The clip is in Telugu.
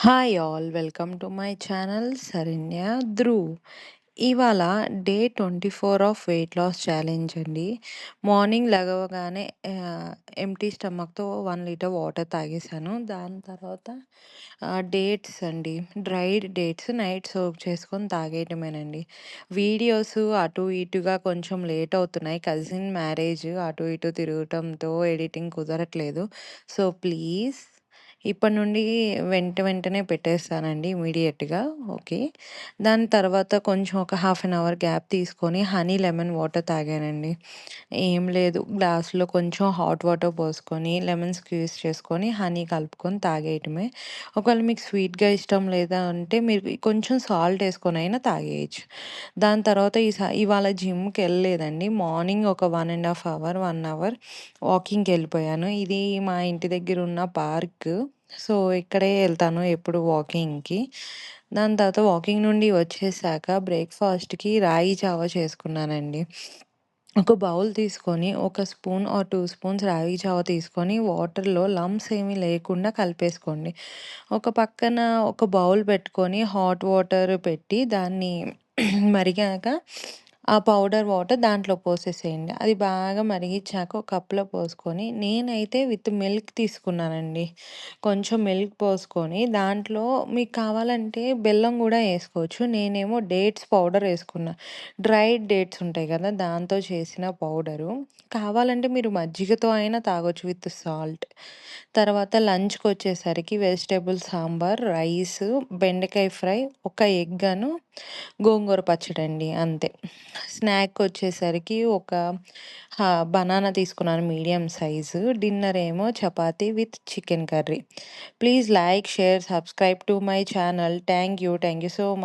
Hi all welcome to my channel Saranya Dhruv. ఇవాళ day 24 of weight loss challenge అండి. మార్నింగ్ లెగవగానే ఎంప్టీ స్టమక్తో 1 లీటర్ వాటర్ తాగేశాను. దాని తర్వాత డేట్స్ అండి, డ్రైడ్ డేట్స్ నైట్ సోక్ చేసుకొని తాగేయటమేనండి. వీడియోస్ అటు ఇటుగా కొంచెం లేట్ అవుతున్నాయి. కజిన్ మ్యారేజ్ అటు ఇటు తిరగటంతో ఎడిటింగ్ కుదరట్లేదు. సో ప్లీజ్ ఇప్పటి నుండి వెంటనే పెట్టేస్తానండి ఇమ్మీడియేట్‌గా. ఓకే. దాని తర్వాత కొంచెం ఒక హాఫ్ అన్ అవర్ గ్యాప్ తీసుకొని హనీ లెమన్ వాటర్ తాగానండి. ఏం లేదు, గ్లాస్‌లో కొంచెం హాట్ వాటర్ పోసుకొని లెమన్ స్క్వీజ్ చేసుకొని హనీ కలుపుకొని తాగేయటమే. ఒకవేళ మీకు స్వీట్‌గా ఇష్టం లేదా అంటే మీరు కొంచెం సాల్ట్ ఏసుకొనైనా తాగేయొచ్చు. దాని తర్వాత ఇవాళ జిమ్‌కెళ్ళలేదండి. మార్నింగ్ ఒక 1½ అవర్, 1 అవర్ వాకింగ్‌కెళ్ళిపోయాను. ఇది మా ఇంటి దగ్గరున్న పార్క్. సో, ఇక్కడే ఎళ్తాను ఎప్పుడు వాకింగ్‌కి. దాని తర్వాత వాకింగ్ నుండి వచ్చేసాక బ్రేక్‌ఫాస్ట్‌కి రాగి జావ చేసుకున్నానండి. ఒక బౌల్ తీసుకొని ఒక స్పూన్ ఆర్ 2 స్పూన్స్ రాగి జావ తీసుకొని వాటర్‌లో లంప్స్ ఏమీ లేకుండా కలిపేసుకోండి. ఒక పక్కన ఒక బౌల్ పెట్టుకొని హాట్ వాటర్ పెట్టి దాన్ని మరిగాక ఆ పౌడర్ వాటర్ దాంట్లో పోసేసేయండి. అది బాగా మరిగిచ్చాక ఒక కప్‌లో పోసుకొని నేనైతే విత్ మిల్క్ తీసుకున్నానండి. కొంచెం మిల్క్ పోసుకొని దాంట్లో మీకు కావాలంటే బెల్లం గూడా ఏసుకోవచ్చు. నేనేమో డేట్స్ పౌడర్ ఏసుకున్నా. డ్రైడ్ డేట్స్ ఉంటాయి గదా! దాంతో చేసిన పౌడరు. కావాలంటే మీరు మజ్జిగతో అయినా తాగొచ్చు విత్ సాల్ట్. తర్వాత లంచ్‌కొచ్చేసరికి వెజిటబుల్ సాంబార్, రైస్, బెండకాయ ఫ్రై, ఒక ఎగ్గను, గోంగూర పచ్చడండి అంతే. స్నాక్‌కొచ్చేసరికి ఒక బనానా తీసుకున్నాను మీడియం సైజు. డిన్నర్ ఏమో chapati with chicken curry. Please like, share, subscribe to my channel. Thank you so much.